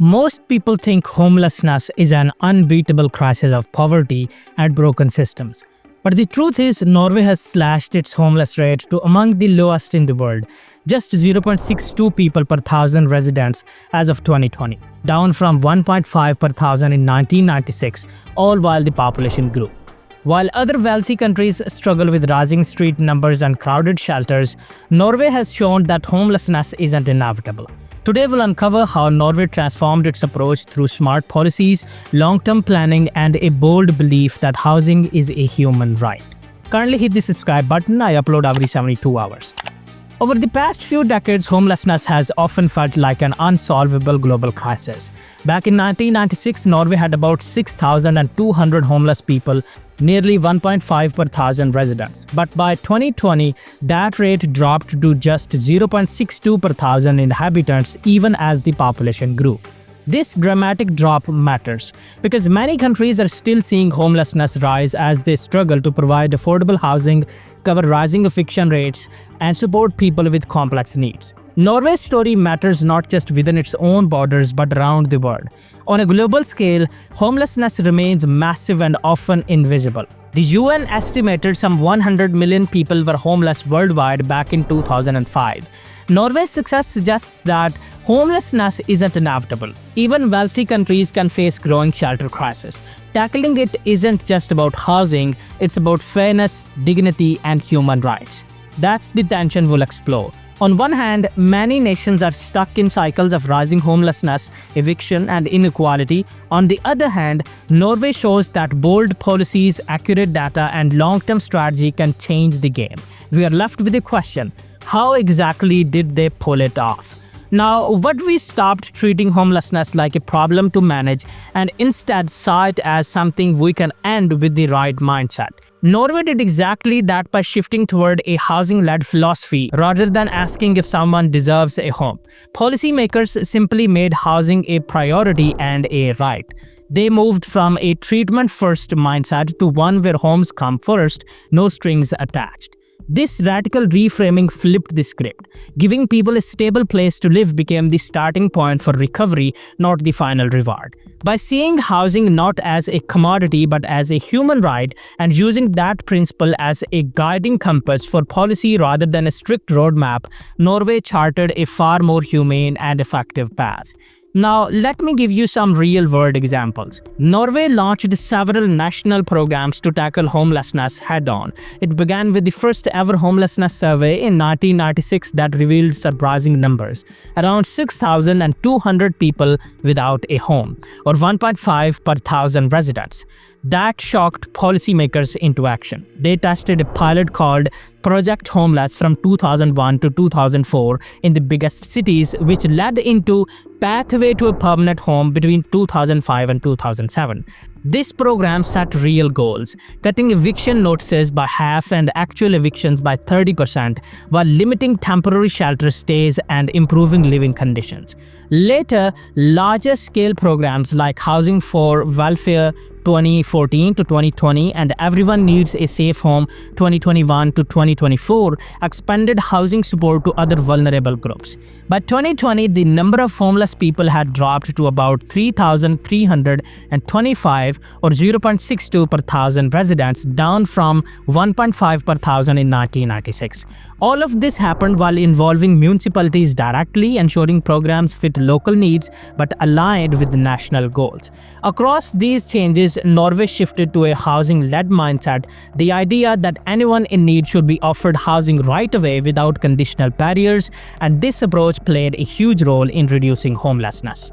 Most people think homelessness is an unbeatable crisis of poverty and broken systems. But the truth is, Norway has slashed its homeless rate to among the lowest in the world, just 0.62 people per thousand residents as of 2020, down from 1.5 per thousand in 1996, all while the population grew. While other wealthy countries struggle with rising street numbers and crowded shelters, Norway has shown that homelessness isn't inevitable. Today we'll uncover how Norway transformed its approach through smart policies, long-term planning, and a bold belief that housing is a human right. Kindly hit the subscribe button. I upload every 72 hours. Over the past few decades, homelessness has often felt like an unsolvable global crisis. Back in 1996, Norway had about 6,200 homeless people, nearly 1.5 per thousand residents. But by 2020, that rate dropped to just 0.62 per thousand inhabitants, even as the population grew. This dramatic drop matters because many countries are still seeing homelessness rise as they struggle to provide affordable housing, cover rising eviction rates, and support people with complex needs. Norway's story matters not just within its own borders but around the world. On a global scale, homelessness remains massive and often invisible. The UN estimated some 100 million people were homeless worldwide back in 2005. Norway's success suggests that homelessness isn't inevitable. Even wealthy countries can face growing shelter crisis. Tackling it isn't just about housing, it's about fairness, dignity, and human rights. That's the tension we'll explore. On one hand, many nations are stuck in cycles of rising homelessness, eviction, and inequality. On the other hand, Norway shows that bold policies, accurate data, and long-term strategy can change the game. We are left with a question: how exactly did they pull it off? Now, what we stopped treating homelessness like a problem to manage and instead saw it as something we can end with the right mindset. Norway did exactly that by shifting toward a housing-led philosophy rather than asking if someone deserves a home. Policymakers simply made housing a priority and a right. They moved from a treatment-first mindset to one where homes come first, no strings attached. This radical reframing flipped the script. Giving people a stable place to live became the starting point for recovery, not the final reward. By seeing housing not as a commodity but as a human right and using that principle as a guiding compass for policy rather than a strict roadmap, Norway charted a far more humane and effective path. Now, let me give you some real-world examples. Norway launched several national programs to tackle homelessness head-on. It began with the first-ever homelessness survey in 1996 that revealed surprising numbers: around 6,200 people without a home, or 1.5 per thousand residents. That shocked policymakers into action. They tested a pilot called Project Homeless from 2001 to 2004 in the biggest cities, which led into Pathway to a Permanent Home between 2005 and 2007. This program set real goals, cutting eviction notices by half and actual evictions by 30%, while limiting temporary shelter stays and improving living conditions. Later, larger-scale programs like Housing for Welfare 2014 to 2020 and Everyone Needs a Safe Home 2021 to 2024 expanded housing support to other vulnerable groups. By 2020, the number of homeless people had dropped to about 3,325 or 0.62 per thousand residents, down from 1.5 per thousand in 1996. All of this happened while involving municipalities directly, ensuring programs fit local needs but aligned with the national goals. Across these changes, Norway shifted to a housing-led mindset, the idea that anyone in need should be offered housing right away without conditional barriers, and this approach played a huge role in reducing homelessness.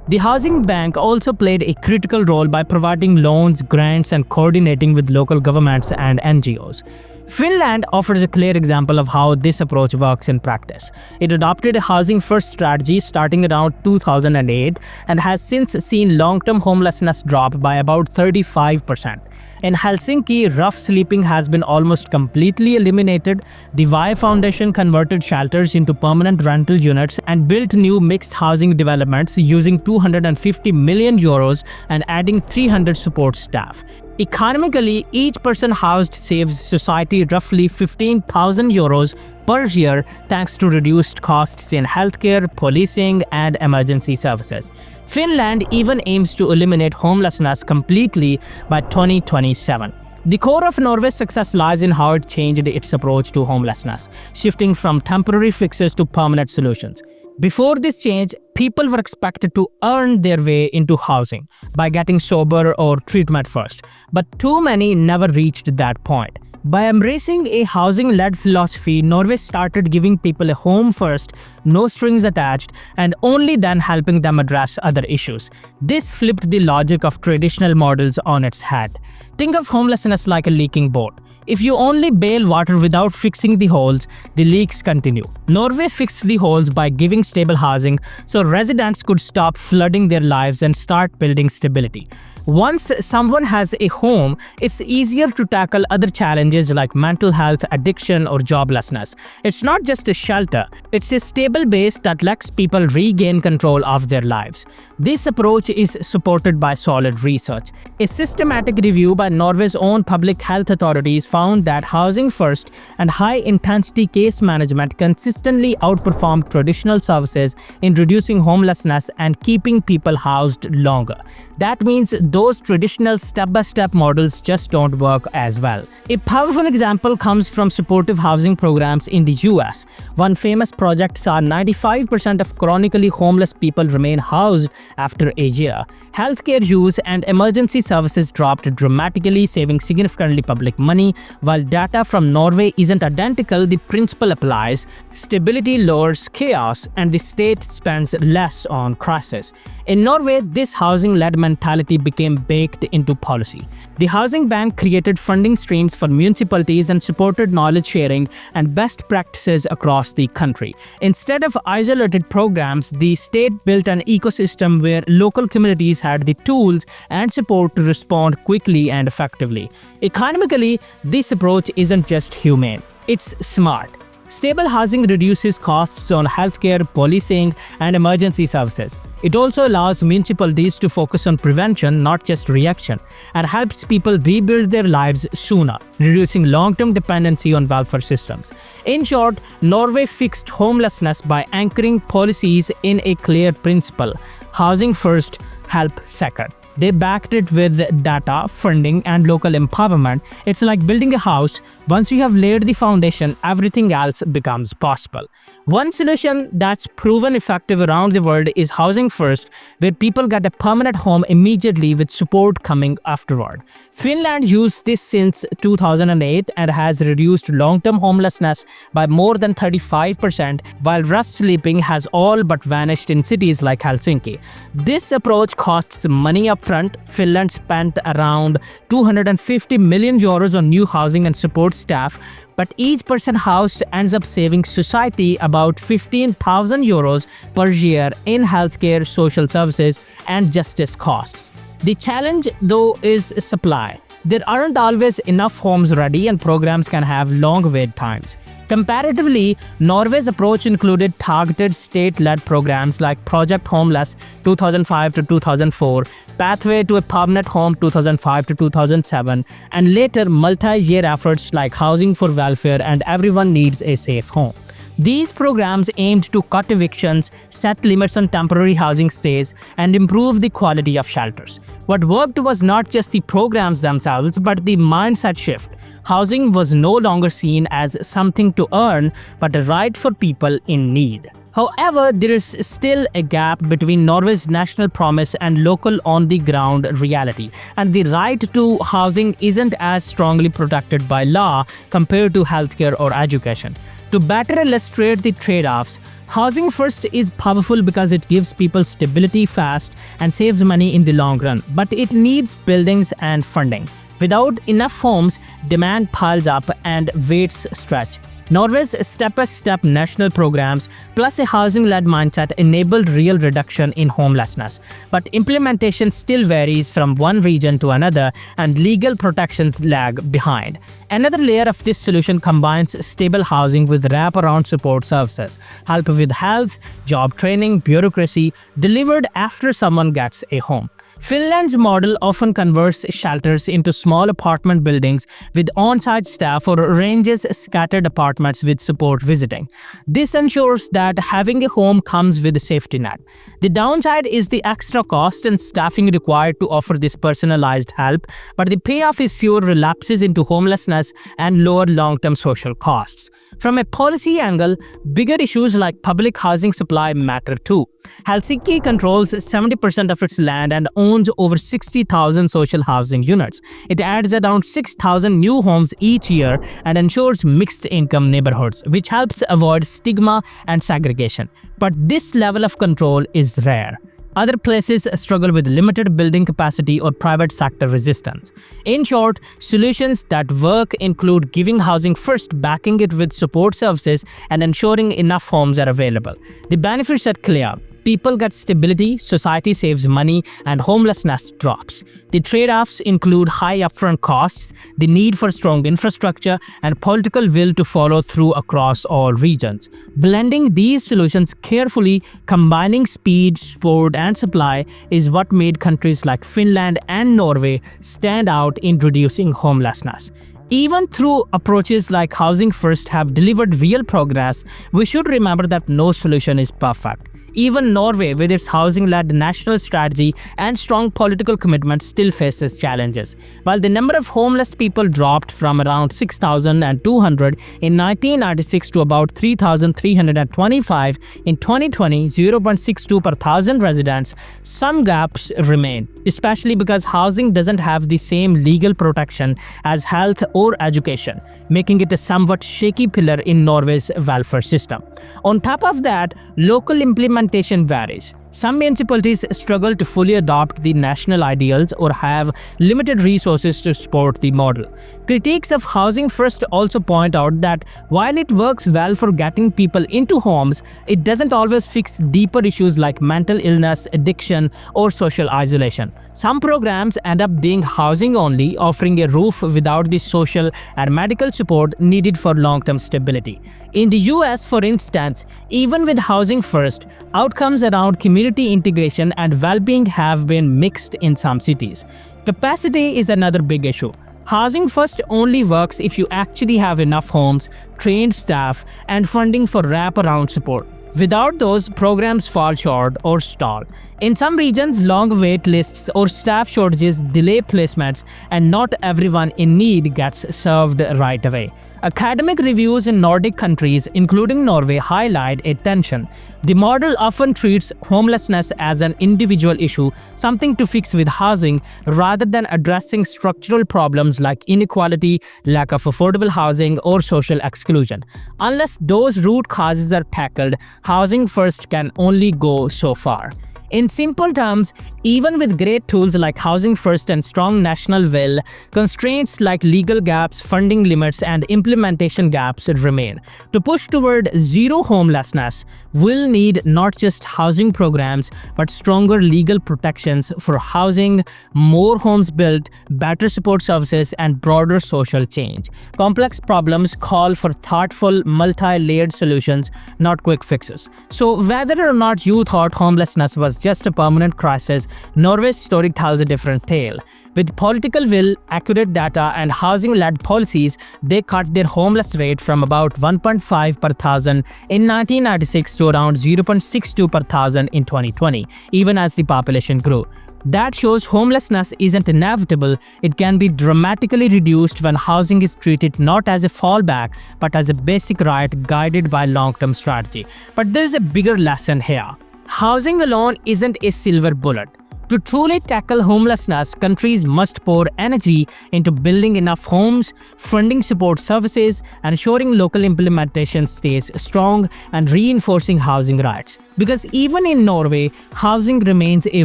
The Housing Bank also played a critical role by providing loans, grants, and coordinating with local governments and NGOs. Finland offers a clear example of how this approach works in practice. It adopted a housing-first strategy starting around 2008 and has since seen long-term homelessness drop by about 35%. In Helsinki, rough sleeping has been almost completely eliminated. The Y Foundation converted shelters into permanent rental units and built new mixed housing developments using 250 million euros and adding 300 support staff. Economically, each person housed saves society roughly €15,000 per year thanks to reduced costs in healthcare, policing, and emergency services. Finland even aims to eliminate homelessness completely by 2027. The core of Norway's success lies in how it changed its approach to homelessness, shifting from temporary fixes to permanent solutions. Before this change, people were expected to earn their way into housing by getting sober or treatment first, but too many never reached that point. By embracing a housing-led philosophy, Norway started giving people a home first, no strings attached, and only then helping them address other issues. This flipped the logic of traditional models on its head. Think of homelessness like a leaking boat. If you only bail water without fixing the holes, the leaks continue. Norway fixed the holes by giving stable housing so residents could stop flooding their lives and start building stability. Once someone has a home, it's easier to tackle other challenges like mental health, addiction, or joblessness. It's not just a shelter, it's a stable base that lets people regain control of their lives. This approach is supported by solid research. A systematic review by Norway's own public health authorities found that housing first and high-intensity case management consistently outperformed traditional services in reducing homelessness and keeping people housed longer. That means those traditional step-by-step models just don't work as well. A powerful example comes from supportive housing programs in the US. One famous project saw 95% of chronically homeless people remain housed after a year. Healthcare use and emergency services dropped dramatically, saving significantly public money. While data from Norway isn't identical, the principle applies. Stability lowers chaos, and the state spends less on crisis. In Norway, this housing-led mentality became baked into policy. The Housing Bank created funding streams for municipalities and supported knowledge sharing and best practices across the country. Instead of isolated programs, the state built an ecosystem where local communities had the tools and support to respond quickly and effectively. Economically, this approach isn't just humane, it's smart. Stable housing reduces costs on healthcare, policing, and emergency services. It also allows municipalities to focus on prevention, not just reaction, and helps people rebuild their lives sooner, reducing long-term dependency on welfare systems. In short, Norway fixed homelessness by anchoring policies in a clear principle: housing first, help second. They backed it with data, funding, and local empowerment. It's like building a house. Once you have laid the foundation, everything else becomes possible. One solution that's proven effective around the world is housing first, where people get a permanent home immediately with support coming afterward. Finland used this since 2008 and has reduced long-term homelessness by more than 35%, while rough sleeping has all but vanished in cities like Helsinki. This approach costs money upfront. Finland spent around €250 million on new housing and support staff, but each person housed ends up saving society about €15,000 per year in healthcare, social services, and justice costs. The challenge, though, is supply. There aren't always enough homes ready, and programs can have long wait times. Comparatively, Norway's approach included targeted state-led programs like Project Homeless 2005 to 2004, Pathway to a Permanent Home 2005 to 2007, and later multi-year efforts like Housing for Welfare and Everyone Needs a Safe Home. These programs aimed to cut evictions, set limits on temporary housing stays, and improve the quality of shelters. What worked was not just the programs themselves, but the mindset shift. Housing was no longer seen as something to earn, but a right for people in need. However, there is still a gap between Norway's national promise and local on-the-ground reality, and the right to housing isn't as strongly protected by law compared to healthcare or education. To better illustrate the trade-offs, housing first is powerful because it gives people stability fast and saves money in the long run, but it needs buildings and funding. Without enough homes, demand piles up and waits stretch. Norway's step-by-step national programs plus a housing-led mindset enabled real reduction in homelessness, but implementation still varies from one region to another and legal protections lag behind. Another layer of this solution combines stable housing with wraparound support services, help with health, job training, bureaucracy, delivered after someone gets a home. Finland's model often converts shelters into small apartment buildings with on-site staff or arranges scattered apartments with support visiting. This ensures that having a home comes with a safety net. The downside is the extra cost and staffing required to offer this personalized help, but the payoff is fewer relapses into homelessness and lower long-term social costs. From a policy angle, bigger issues like public housing supply matter too. Helsinki controls 70% of its land and owns over 60,000 social housing units. It adds around 6,000 new homes each year and ensures mixed-income neighborhoods, which helps avoid stigma and segregation. But this level of control is rare. Other places struggle with limited building capacity or private sector resistance. In short, solutions that work include giving housing first, backing it with support services, and ensuring enough homes are available. The benefits are clear. People get stability, society saves money, and homelessness drops. The trade-offs include high upfront costs, the need for strong infrastructure, and political will to follow through across all regions. Blending these solutions carefully, combining speed, support, and supply is what made countries like Finland and Norway stand out in reducing homelessness. Even though approaches like Housing First have delivered real progress, we should remember that no solution is perfect. Even Norway, with its housing-led national strategy and strong political commitment, still faces challenges. While the number of homeless people dropped from around 6,200 in 1996 to about 3,325 in 2020, 0.62 per thousand residents, some gaps remain, especially because housing doesn't have the same legal protection as health or education, making it a somewhat shaky pillar in Norway's welfare system. On top of that, local implementation varies. Some municipalities struggle to fully adopt the national ideals or have limited resources to support the model. Critiques of Housing First also point out that while it works well for getting people into homes, it doesn't always fix deeper issues like mental illness, addiction, or social isolation. Some programs end up being housing only, offering a roof without the social and medical support needed for long-term stability. In the US, for instance, even with Housing First, outcomes around community integration and well-being have been mixed in some cities. Capacity is another big issue. Housing First only works if you actually have enough homes, trained staff, and funding for wraparound support. Without those, programs fall short or stall. In some regions, long wait lists or staff shortages delay placements, and not everyone in need gets served right away. Academic reviews in Nordic countries, including Norway, highlight a tension. The model often treats homelessness as an individual issue, something to fix with housing, rather than addressing structural problems like inequality, lack of affordable housing, or social exclusion. Unless those root causes are tackled, Housing First can only go so far. In simple terms, even with great tools like Housing First and strong national will, constraints like legal gaps, funding limits, and implementation gaps remain. To push toward zero homelessness, we'll need not just housing programs, but stronger legal protections for housing, more homes built, better support services, and broader social change. Complex problems call for thoughtful, multi-layered solutions, not quick fixes. So whether or not you thought homelessness was just a permanent crisis, Norway's story tells a different tale. With political will, accurate data, and housing-led policies, they cut their homeless rate from about 1.5 per thousand in 1996 to around 0.62 per thousand in 2020, even as the population grew. That shows homelessness isn't inevitable. It can be dramatically reduced when housing is treated not as a fallback, but as a basic right guided by long-term strategy. But there's a bigger lesson here. Housing alone isn't a silver bullet. To truly tackle homelessness, countries must pour energy into building enough homes, funding support services, ensuring local implementation stays strong, and reinforcing housing rights. Because even in Norway, housing remains a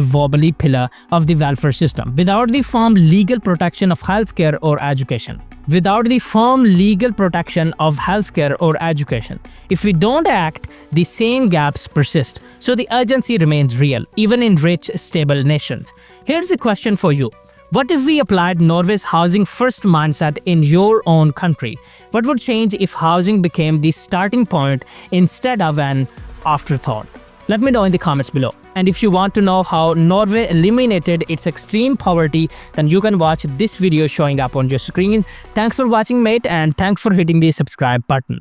wobbly pillar of the welfare system without the firm legal protection of healthcare or education. If we don't act, the same gaps persist. So the urgency remains real, even in rich, stable nations. Here's a question for you. What if we applied Norway's Housing First mindset in your own country? What would change if housing became the starting point instead of an afterthought? Let me know in the comments below. And if you want to know how Norway eliminated its extreme poverty, then you can watch this video showing up on your screen. Thanks for watching, mate, and thanks for hitting the subscribe button.